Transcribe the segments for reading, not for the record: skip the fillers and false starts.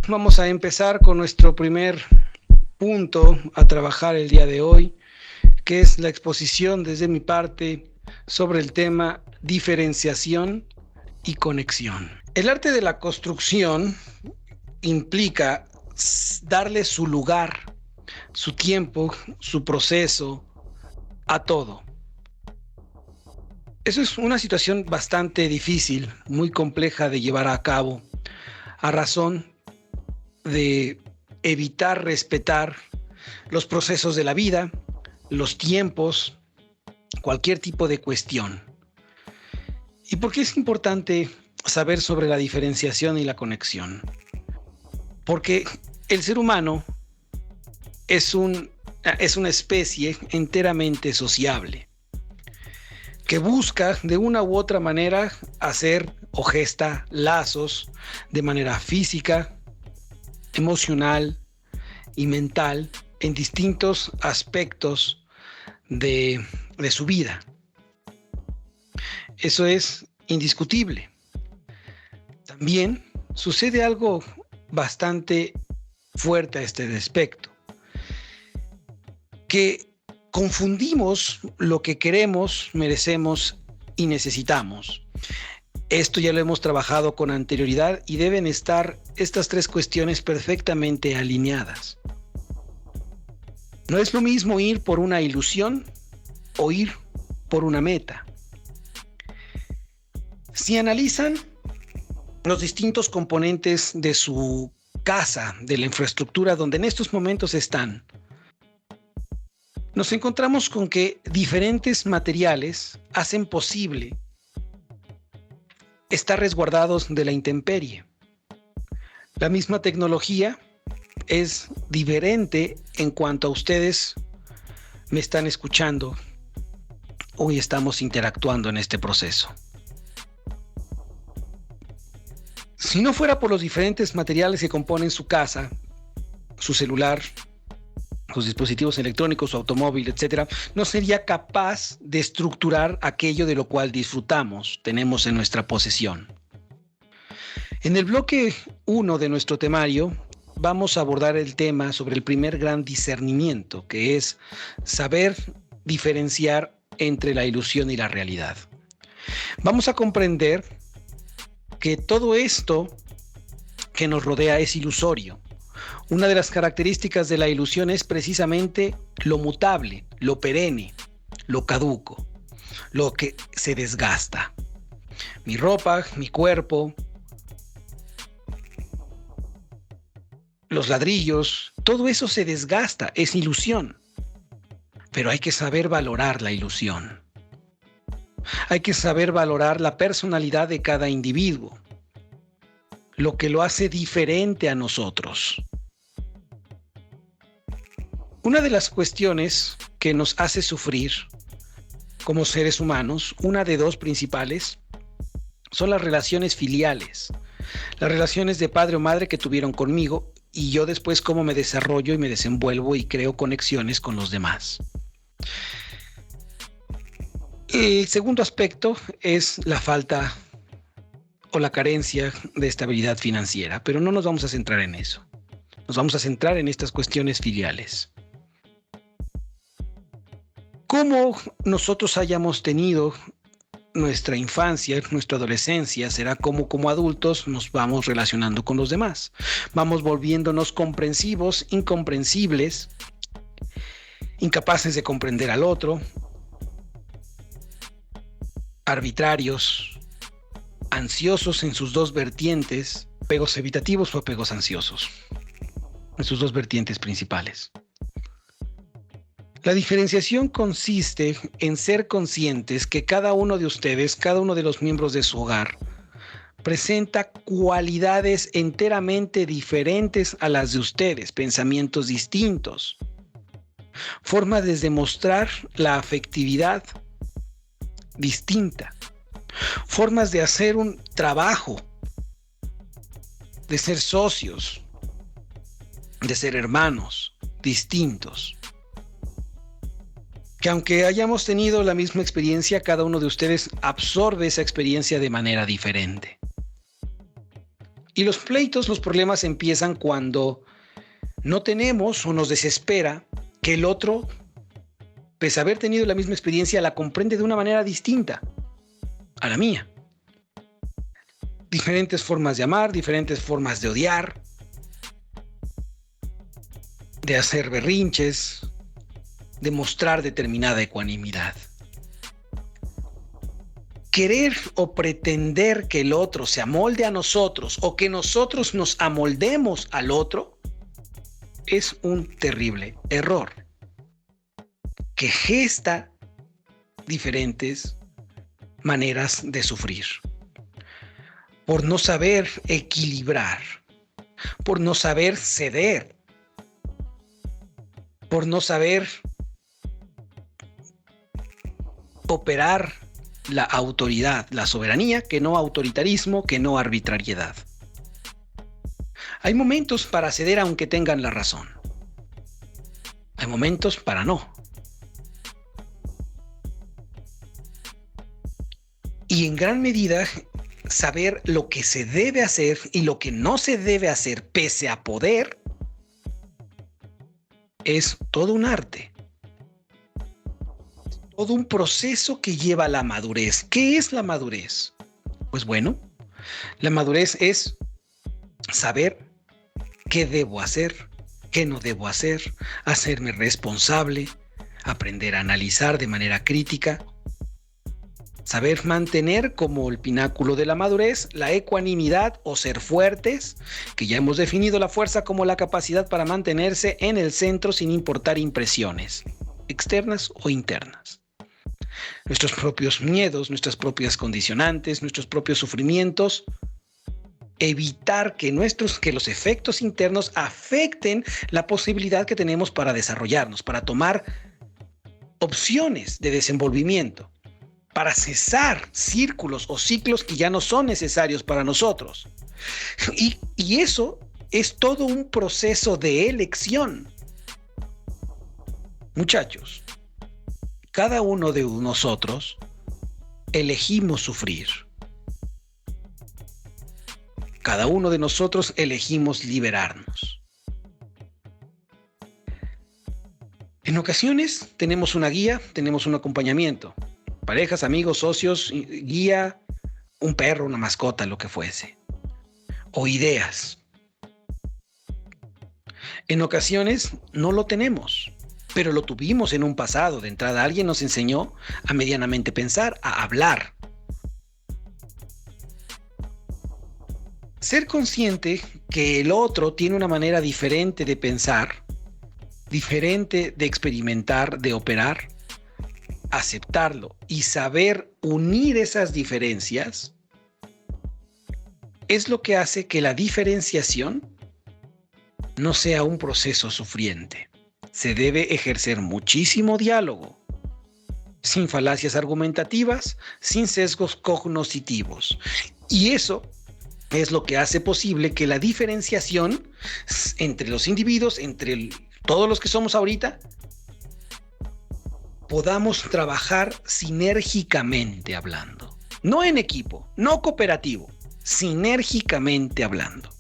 Vamos a empezar con nuestro primer punto a trabajar el día de hoy, que es la exposición desde mi parte sobre el tema diferenciación y conexión. El arte de la construcción implica darle su lugar, su tiempo, su proceso a todo. Eso es una situación bastante difícil, muy compleja de llevar a cabo, a razón de evitar respetar los procesos de la vida, los tiempos, cualquier tipo de cuestión. ¿Y por qué es importante saber sobre la diferenciación y la conexión? Porque el ser humano es una especie enteramente sociable, que busca de una u otra manera hacer o gesta lazos de manera física, emocional y mental en distintos aspectos de su vida. Eso es indiscutible. También sucede algo bastante fuerte a este respecto, que confundimos lo que queremos, merecemos y necesitamos. Esto ya lo hemos trabajado con anterioridad y deben estar estas tres cuestiones perfectamente alineadas. No es lo mismo ir por una ilusión o ir por una meta. Si analizan los distintos componentes de su casa, de la infraestructura donde en estos momentos están, nos encontramos con que diferentes materiales hacen posible estar resguardados de la intemperie. La misma tecnología es diferente en cuanto a ustedes me están escuchando. Hoy estamos interactuando en este proceso. Si no fuera por los diferentes materiales que componen su casa, su celular, sus dispositivos electrónicos, su automóvil, etcétera, no sería capaz de estructurar aquello de lo cual disfrutamos, tenemos en nuestra posesión. En el bloque 1 de nuestro temario vamos a abordar el tema sobre el primer gran discernimiento, que es saber diferenciar entre la ilusión y la realidad. Vamos a comprender que todo esto que nos rodea es ilusorio. Una de las características de la ilusión es precisamente lo mutable, lo perenne, lo caduco, lo que se desgasta. Mi ropa, mi cuerpo, los ladrillos, todo eso se desgasta, es ilusión. Pero hay que saber valorar la ilusión. Hay que saber valorar la personalidad de cada individuo, lo que lo hace diferente a nosotros. Una de las cuestiones que nos hace sufrir como seres humanos, una de dos principales, son las relaciones filiales, las relaciones de padre o madre que tuvieron conmigo y yo después cómo me desarrollo y me desenvuelvo y creo conexiones con los demás. El segundo aspecto es la falta o la carencia de estabilidad financiera, pero no nos vamos a centrar en eso. Nos vamos a centrar en estas cuestiones filiales. Cómo nosotros hayamos tenido nuestra infancia, nuestra adolescencia, será como adultos nos vamos relacionando con los demás. Vamos volviéndonos comprensivos, incomprensibles, incapaces de comprender al otro, arbitrarios, ansiosos en sus dos vertientes, apegos evitativos o apegos ansiosos, en sus dos vertientes principales. La diferenciación consiste en ser conscientes que cada uno de ustedes, cada uno de los miembros de su hogar, presenta cualidades enteramente diferentes a las de ustedes, pensamientos distintos, formas de demostrar la afectividad distinta, formas de hacer un trabajo, de ser socios, de ser hermanos distintos. Que aunque hayamos tenido la misma experiencia, cada uno de ustedes absorbe esa experiencia de manera diferente. Y los pleitos, los problemas empiezan cuando no tenemos o nos desespera que el otro, pese a haber tenido la misma experiencia, la comprende de una manera distinta a la mía. Diferentes formas de amar, diferentes formas de odiar, de hacer berrinches, de mostrar determinada ecuanimidad. Querer o pretender que el otro se amolde a nosotros o que nosotros nos amoldemos al otro es un terrible error que gesta diferentes maneras de sufrir. Por no saber equilibrar, por no saber ceder, por no saber operar la autoridad, la soberanía, que no autoritarismo, que no arbitrariedad. Hay momentos para ceder aunque tengan la razón. Hay momentos para no. Y en gran medida, saber lo que se debe hacer y lo que no se debe hacer pese a poder es todo un arte. Todo un proceso que lleva a la madurez. ¿Qué es la madurez? Pues bueno, la madurez es saber qué debo hacer, qué no debo hacer, hacerme responsable, aprender a analizar de manera crítica, saber mantener como el pináculo de la madurez la ecuanimidad o ser fuertes, que ya hemos definido la fuerza como la capacidad para mantenerse en el centro sin importar impresiones, externas o internas. Nuestros propios miedos, nuestras propias condicionantes, nuestros propios sufrimientos, evitar que los efectos internos afecten la posibilidad que tenemos para desarrollarnos, para tomar opciones de desenvolvimiento, para cesar círculos o ciclos que ya no son necesarios para nosotros. Y eso es todo un proceso de elección. Muchachos, cada uno de nosotros elegimos sufrir. Cada uno de nosotros elegimos liberarnos. En ocasiones tenemos una guía, tenemos un acompañamiento. Parejas, amigos, socios, guía, un perro, una mascota, lo que fuese. O ideas. En ocasiones no lo tenemos, pero lo tuvimos en un pasado. De entrada, alguien nos enseñó a medianamente pensar, a hablar. Ser consciente que el otro tiene una manera diferente de pensar, diferente de experimentar, de operar, aceptarlo y saber unir esas diferencias es lo que hace que la diferenciación no sea un proceso sufriente. Se debe ejercer muchísimo diálogo, sin falacias argumentativas, sin sesgos cognoscitivos. Y eso es lo que hace posible que la diferenciación entre los individuos, todos los que somos ahorita, podamos trabajar sinérgicamente hablando. No en equipo, no cooperativo, sinérgicamente hablando.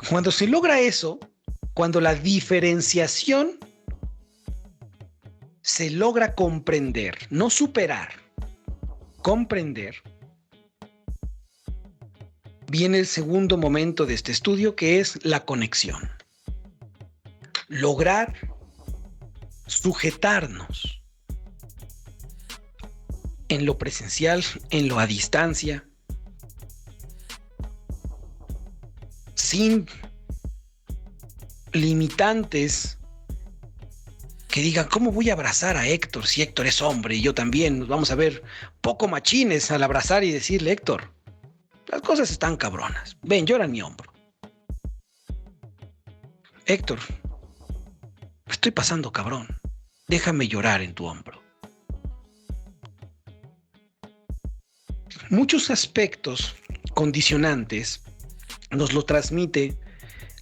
Cuando se logra eso, cuando la diferenciación se logra comprender, no superar, comprender, viene el segundo momento de este estudio, que es la conexión. Lograr sujetarnos en lo presencial, en lo a distancia, sin limitantes que digan, ¿cómo voy a abrazar a Héctor si Héctor es hombre y yo también? Nos vamos a ver poco machines al abrazar y decirle, Héctor, las cosas están cabronas. Ven, llora en mi hombro. Héctor, estoy pasando cabrón. Déjame llorar en tu hombro. Muchos aspectos condicionantes nos lo transmite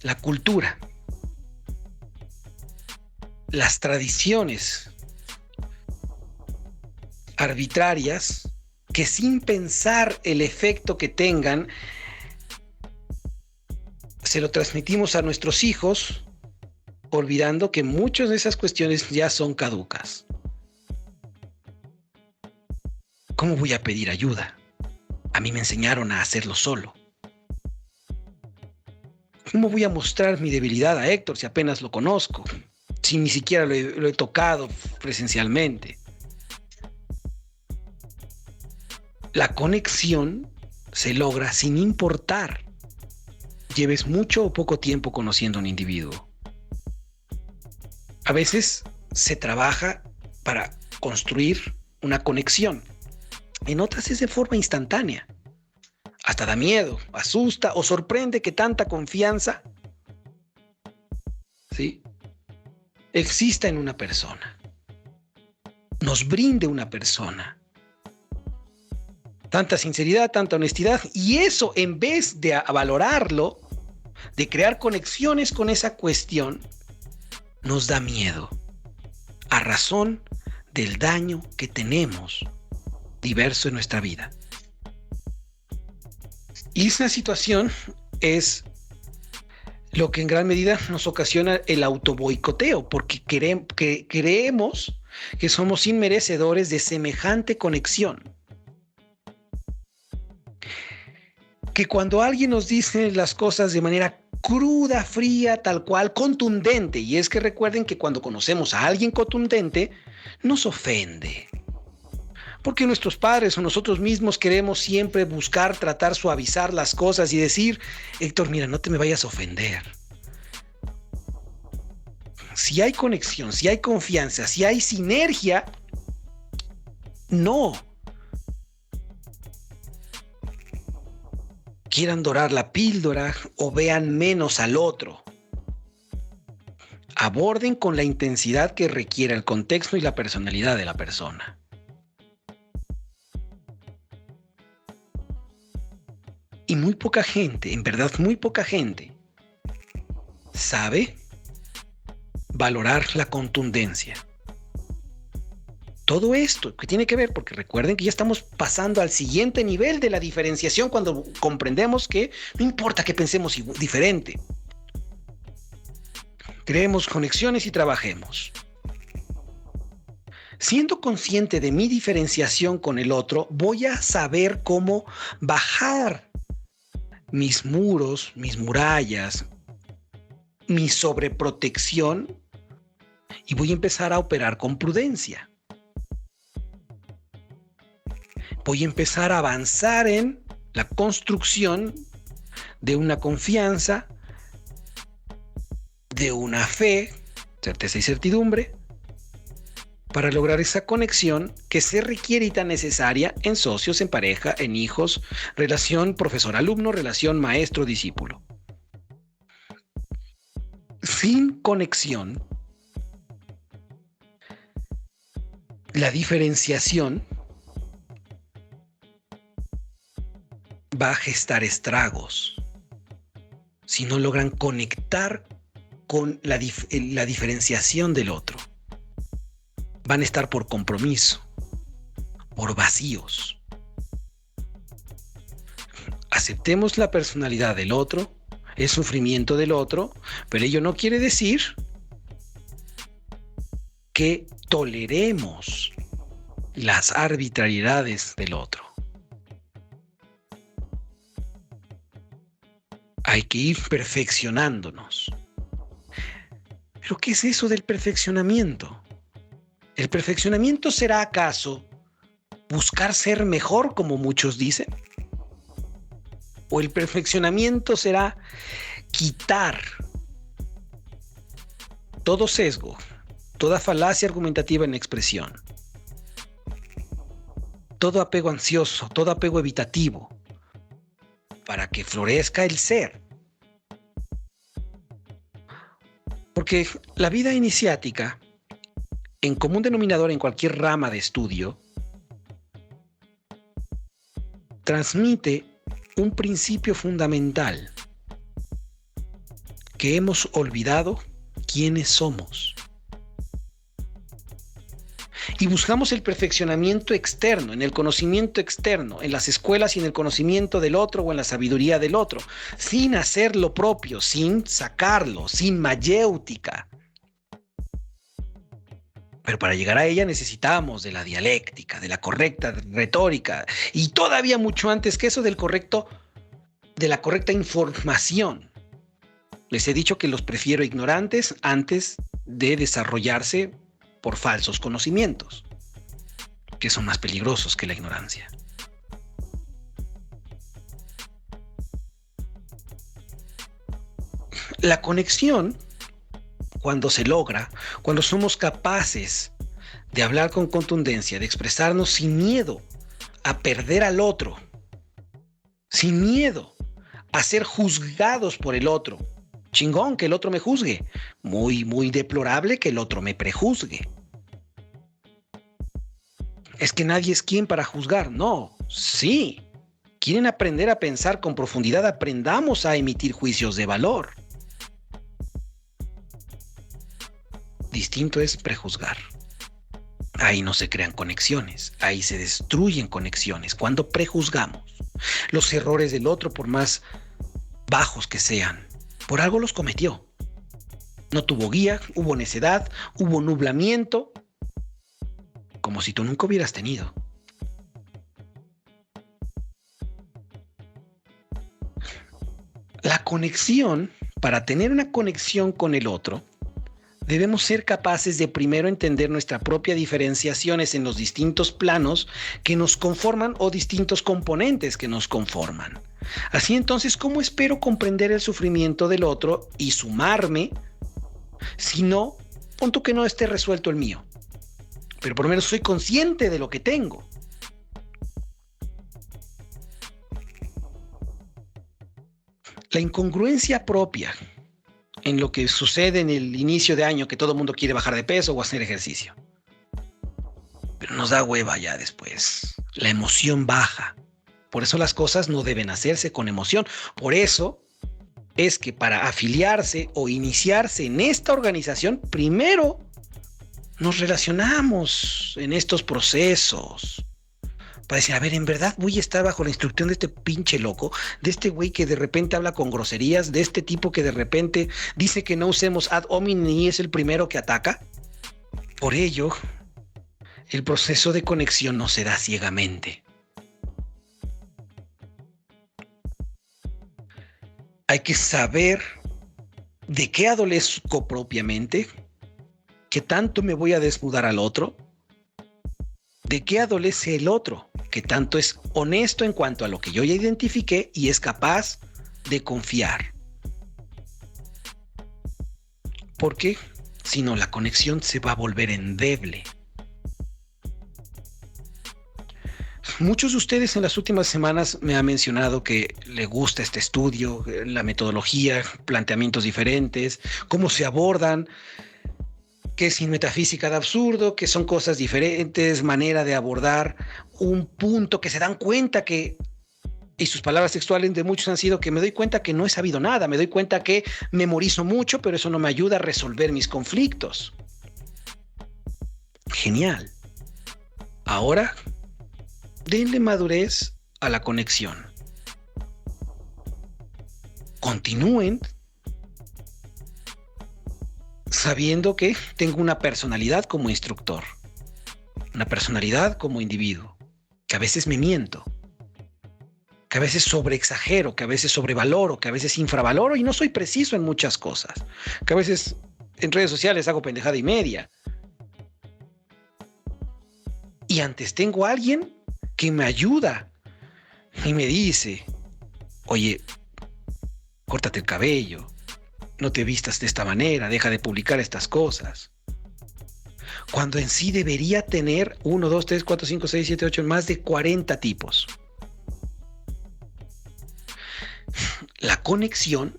la cultura, las tradiciones arbitrarias que sin pensar el efecto que tengan se lo transmitimos a nuestros hijos, olvidando que muchas de esas cuestiones ya son caducas. ¿Cómo voy a pedir ayuda? A mí me enseñaron a hacerlo solo. ¿Cómo voy a mostrar mi debilidad a Héctor si apenas lo conozco? Si ni siquiera lo he tocado presencialmente. La conexión se logra sin importar lleves mucho o poco tiempo conociendo a un individuo. A veces se trabaja para construir una conexión. En otras es de forma instantánea. Hasta da miedo, asusta o sorprende que tanta confianza, ¿sí?, exista en una persona. Nos brinde una persona. Tanta sinceridad, tanta honestidad. Y eso, en vez de valorarlo, de crear conexiones con esa cuestión, nos da miedo. A razón del daño que tenemos diverso en nuestra vida. Y esa situación es lo que en gran medida nos ocasiona el autoboicoteo, porque creemos que somos inmerecedores de semejante conexión. Que cuando alguien nos dice las cosas de manera cruda, fría, tal cual, contundente, y es que recuerden que cuando conocemos a alguien contundente, nos ofende. Porque nuestros padres o nosotros mismos queremos siempre buscar, tratar, suavizar las cosas y decir, Héctor, mira, no te me vayas a ofender. Si hay conexión, si hay confianza, si hay sinergia, no quieran dorar la píldora o vean menos al otro. Aborden con la intensidad que requiera el contexto y la personalidad de la persona. Y muy poca gente, en verdad muy poca gente, sabe valorar la contundencia. Todo esto que tiene que ver, porque recuerden que ya estamos pasando al siguiente nivel de la diferenciación cuando comprendemos que no importa que pensemos diferente. Creemos conexiones y trabajemos. Siendo consciente de mi diferenciación con el otro, voy a saber cómo bajar mis muros, mis murallas, mi sobreprotección, y voy a empezar a operar con prudencia. Voy a empezar a avanzar en la construcción de una confianza, de una fe, certeza y certidumbre, para lograr esa conexión que se requiere y tan necesaria en socios, en pareja, en hijos, relación profesor-alumno, relación maestro-discípulo. Sin conexión, la diferenciación va a gestar estragos si no logran conectar con la diferenciación del otro. Van a estar por compromiso, por vacíos. Aceptemos la personalidad del otro, el sufrimiento del otro, pero ello no quiere decir que toleremos las arbitrariedades del otro. Hay que ir perfeccionándonos. ¿Pero qué es eso del perfeccionamiento? ¿El perfeccionamiento será acaso buscar ser mejor, como muchos dicen? ¿O el perfeccionamiento será quitar todo sesgo, toda falacia argumentativa en expresión, todo apego ansioso, todo apego evitativo, para que florezca el ser? Porque la vida iniciática, en común denominador en cualquier rama de estudio, transmite un principio fundamental: que hemos olvidado quiénes somos. Y buscamos el perfeccionamiento externo, en el conocimiento externo, en las escuelas y en el conocimiento del otro o en la sabiduría del otro, sin hacer lo propio, sin sacarlo, sin mayéutica. Pero para llegar a ella necesitamos de la dialéctica, de la correcta retórica y todavía mucho antes que eso de la correcta información. Les he dicho que los prefiero ignorantes antes de desarrollarse por falsos conocimientos, que son más peligrosos que la ignorancia. La conexión, cuando se logra, cuando somos capaces de hablar con contundencia, de expresarnos sin miedo a perder al otro, sin miedo a ser juzgados por el otro. Chingón que el otro me juzgue. Muy, muy deplorable que el otro me prejuzgue. Es que nadie es quien para juzgar. No, sí. ¿Quieren aprender a pensar con profundidad? Aprendamos a emitir juicios de valor. Distinto es prejuzgar. Ahí no se crean conexiones, ahí se destruyen conexiones. Cuando prejuzgamos los errores del otro, por más bajos que sean, por algo los cometió. No tuvo guía, hubo necedad, hubo nublamiento, como si tú nunca hubieras tenido. La conexión, para tener una conexión con el otro, debemos ser capaces de primero entender nuestra propia diferenciaciones en los distintos planos que nos conforman o distintos componentes que nos conforman. Así entonces, ¿cómo espero comprender el sufrimiento del otro y sumarme si no, punto que no esté resuelto el mío? Pero por lo menos soy consciente de lo que tengo. La incongruencia propia en lo que sucede en el inicio de año, que todo el mundo quiere bajar de peso o hacer ejercicio. Pero nos da hueva ya después. La emoción baja. Por eso las cosas no deben hacerse con emoción. Por eso es que para afiliarse o iniciarse en esta organización, primero nos relacionamos en estos procesos. Para decir, a ver, en verdad voy a estar bajo la instrucción de este pinche loco, de este güey que de repente habla con groserías, de este tipo que de repente dice que no usemos ad hominem y es el primero que ataca. Por ello, el proceso de conexión no se da ciegamente. Hay que saber de qué adolezco propiamente, qué tanto me voy a desnudar al otro, de qué adolece el otro, que tanto es honesto en cuanto a lo que yo ya identifiqué y es capaz de confiar. Porque si no, la conexión se va a volver endeble. Muchos de ustedes en las últimas semanas me han mencionado que le gusta este estudio, la metodología, planteamientos diferentes, cómo se abordan, que sin metafísica de absurdo, que son cosas diferentes, manera de abordar un punto, que se dan cuenta que, y sus palabras textuales de muchos han sido que me doy cuenta que no he sabido nada, me doy cuenta que memorizo mucho, pero eso no me ayuda a resolver mis conflictos. Genial. Ahora, denle madurez a la conexión. Continúen sabiendo que tengo una personalidad como instructor, una personalidad como individuo, que a veces me miento, que a veces sobreexagero, que a veces sobrevaloro, que a veces infravaloro y no soy preciso en muchas cosas, que a veces en redes sociales hago pendejada y media. Y antes tengo a alguien que me ayuda y me dice, oye, córtate el cabello, no te vistas de esta manera, deja de publicar estas cosas. Cuando en sí debería tener 1, 2, 3, 4, 5, 6, 7, 8, más de 40 tipos. La conexión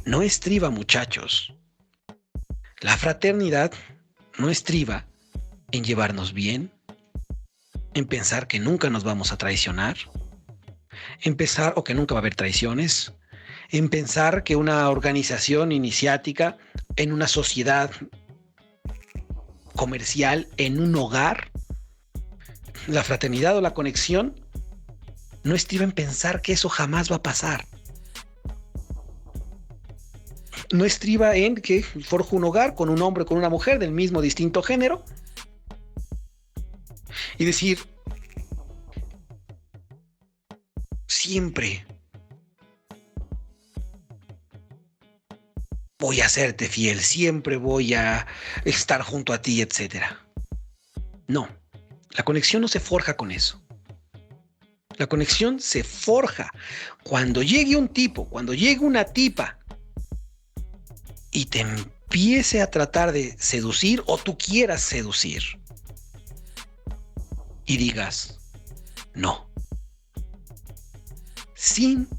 no estriba, muchachos. La fraternidad no estriba en llevarnos bien, en pensar que nunca nos vamos a traicionar, en pensar o que nunca va a haber traiciones, en pensar que una organización iniciática en una sociedad comercial en un hogar, la fraternidad o la conexión no estriba en pensar que eso jamás va a pasar. No estriba en que forjo un hogar con un hombre o con una mujer del mismo distinto género y decir, siempre voy a serte fiel, siempre voy a estar junto a ti, etcétera. No, la conexión no se forja con eso. La conexión se forja cuando llegue un tipo, cuando llegue una tipa y te empiece a tratar de seducir o tú quieras seducir y digas no, sin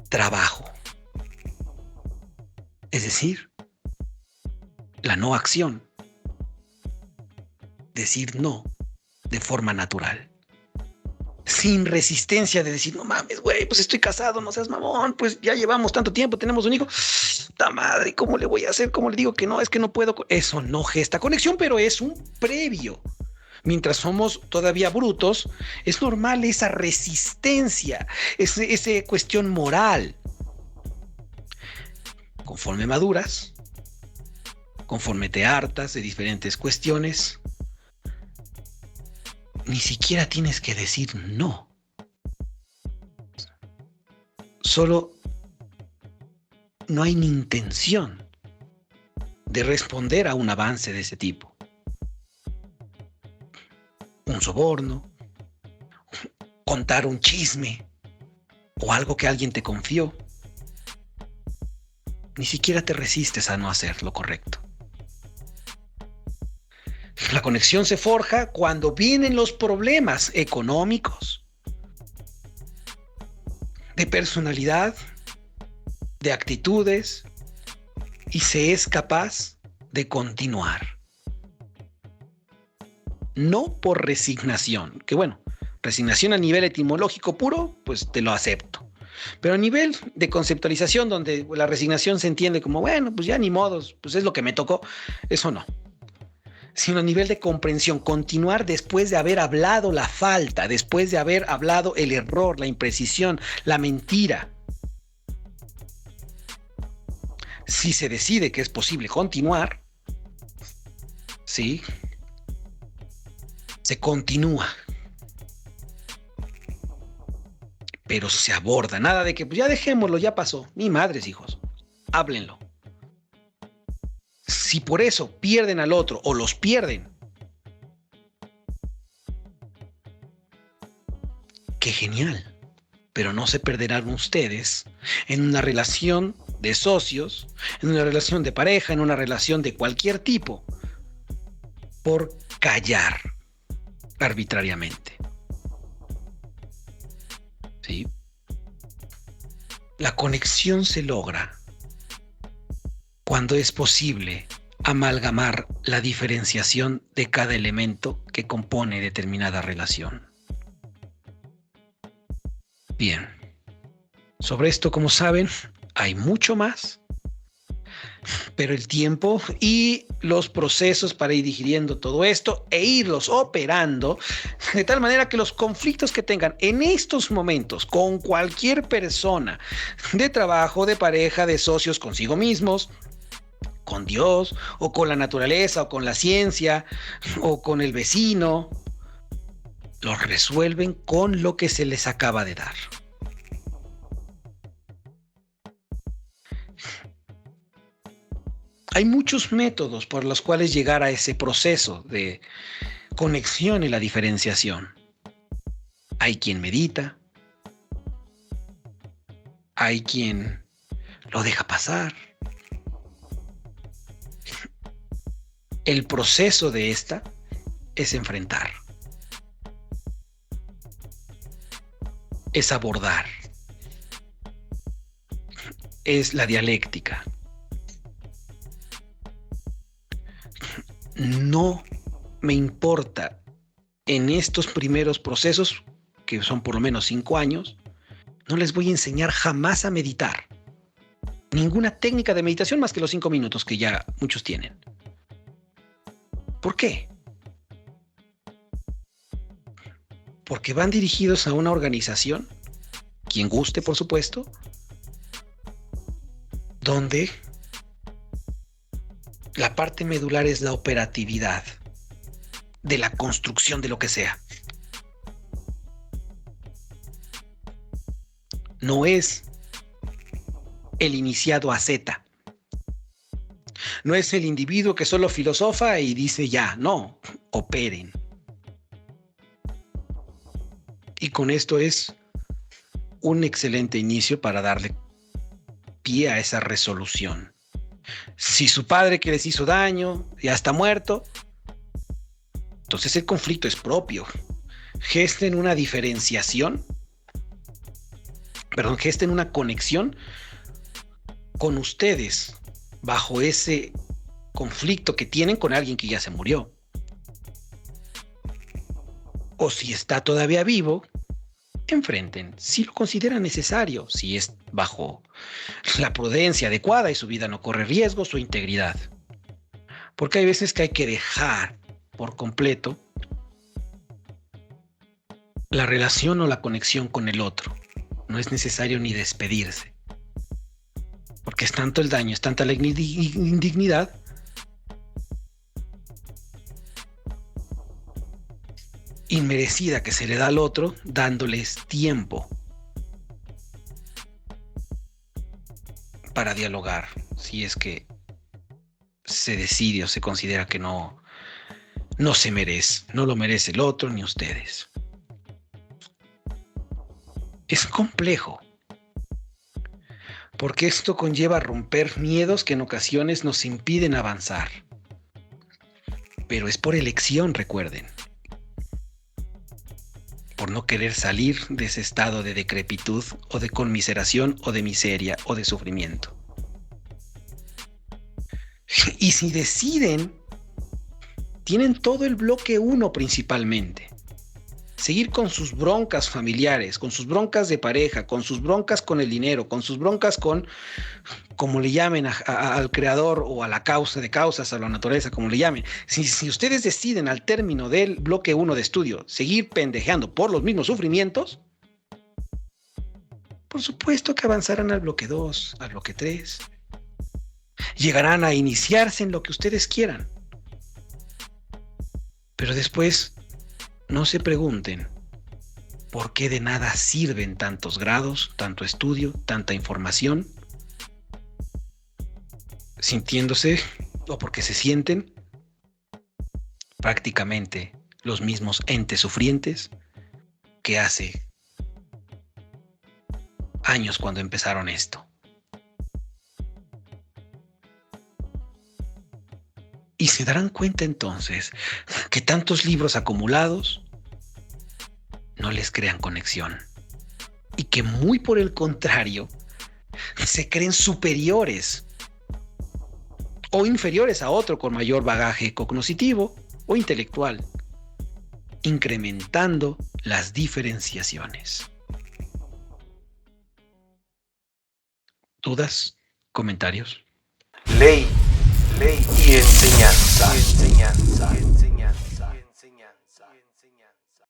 trabajo, es decir, la no acción, decir no de forma natural, sin resistencia de decir, no mames, güey, pues estoy casado, no seas mamón, pues ya llevamos tanto tiempo, tenemos un hijo, ¡ta madre! ¿Cómo le voy a hacer? ¿Cómo le digo que no? Es que no puedo. Eso no gesta conexión, pero es un previo. Mientras somos todavía brutos, es normal esa resistencia, esa cuestión moral. Conforme maduras, conforme te hartas de diferentes cuestiones, ni siquiera tienes que decir no. Solo no hay ni intención de responder a un avance de ese tipo. Un soborno, contar un chisme o algo que alguien te confió. Ni siquiera te resistes a no hacer lo correcto. La conexión se forja cuando vienen los problemas económicos, de personalidad, de actitudes, y se es capaz de continuar. No por resignación, que bueno, resignación a nivel etimológico puro, pues te lo acepto. Pero a nivel de conceptualización, donde la resignación se entiende como, bueno, pues ya ni modos, pues es lo que me tocó, eso no. Sino a nivel de comprensión, continuar después de haber hablado la falta, después de haber hablado el error, la imprecisión, la mentira. Si se decide que es posible continuar, sí, se continúa. Pero se aborda, nada de que pues ya dejémoslo, ya pasó. Ni madres, hijos, háblenlo. Si por eso pierden al otro o los pierden, qué genial, pero no se perderán ustedes en una relación de socios, en una relación de pareja, en una relación de cualquier tipo, por callar arbitrariamente. ¿Sí? La conexión se logra cuando es posible amalgamar la diferenciación de cada elemento que compone determinada relación. Bien, sobre esto, como saben, hay mucho más, pero el tiempo y los procesos para ir digiriendo todo esto e irlos operando de tal manera que los conflictos que tengan en estos momentos con cualquier persona de trabajo, de pareja, de socios, consigo mismos, con Dios o con la naturaleza o con la ciencia o con el vecino, los resuelven con lo que se les acaba de dar. Hay muchos métodos por los cuales llegar a ese proceso de conexión y la diferenciación. Hay quien medita, hay quien lo deja pasar. El proceso de esta es enfrentar, es abordar, es la dialéctica. No me importa en estos primeros procesos, que son por lo menos 5 años, no les voy a enseñar jamás a meditar. Ninguna técnica de meditación más que los 5 minutos que ya muchos tienen. ¿Por qué? Porque van dirigidos a una organización, quien guste, por supuesto, donde la parte medular es la operatividad de la construcción de lo que sea. No es el iniciado a Z. No es el individuo que solo filosofa y dice ya, no, operen. Y con esto es un excelente inicio para darle pie a esa resolución. Si su padre que les hizo daño ya está muerto, entonces el conflicto es propio. Gesten una diferenciación, gesten una conexión con ustedes bajo ese conflicto que tienen con alguien que ya se murió. O si está todavía vivo, enfrenten, si lo consideran necesario, si es bajo la prudencia adecuada y su vida no corre riesgo, su integridad. Porque hay veces que hay que dejar por completo la relación o la conexión con el otro. No es necesario ni despedirse. Porque es tanto el daño, es tanta la indignidad inmerecida que se le da al otro, dándoles tiempo para dialogar, si es que se decide o se considera que no se merece, no lo merece el otro ni ustedes. Es complejo, porque esto conlleva romper miedos que en ocasiones nos impiden avanzar. Pero es por elección, recuerden. Por no querer salir de ese estado de decrepitud o de conmiseración o de miseria o de sufrimiento. Y si deciden, tienen todo el bloque 1 principalmente. Seguir con sus broncas familiares, con sus broncas de pareja, con sus broncas con el dinero, con sus broncas con, como le llamen al creador o a la causa de causas, a la naturaleza, como le llamen. Si ustedes deciden al término del bloque 1 de estudio seguir pendejeando por los mismos sufrimientos, por supuesto que avanzarán al bloque 2, al bloque 3. Llegarán a iniciarse en lo que ustedes quieran. Pero después, no se pregunten por qué de nada sirven tantos grados, tanto estudio, tanta información, sintiéndose o porque se sienten prácticamente los mismos entes sufrientes que hace años cuando empezaron esto. Y se darán cuenta entonces que tantos libros acumulados no les crean conexión. Y que muy por el contrario, se creen superiores o inferiores a otro con mayor bagaje cognitivo o intelectual, incrementando las diferenciaciones. ¿Dudas? ¿Comentarios? Ley y enseñanza.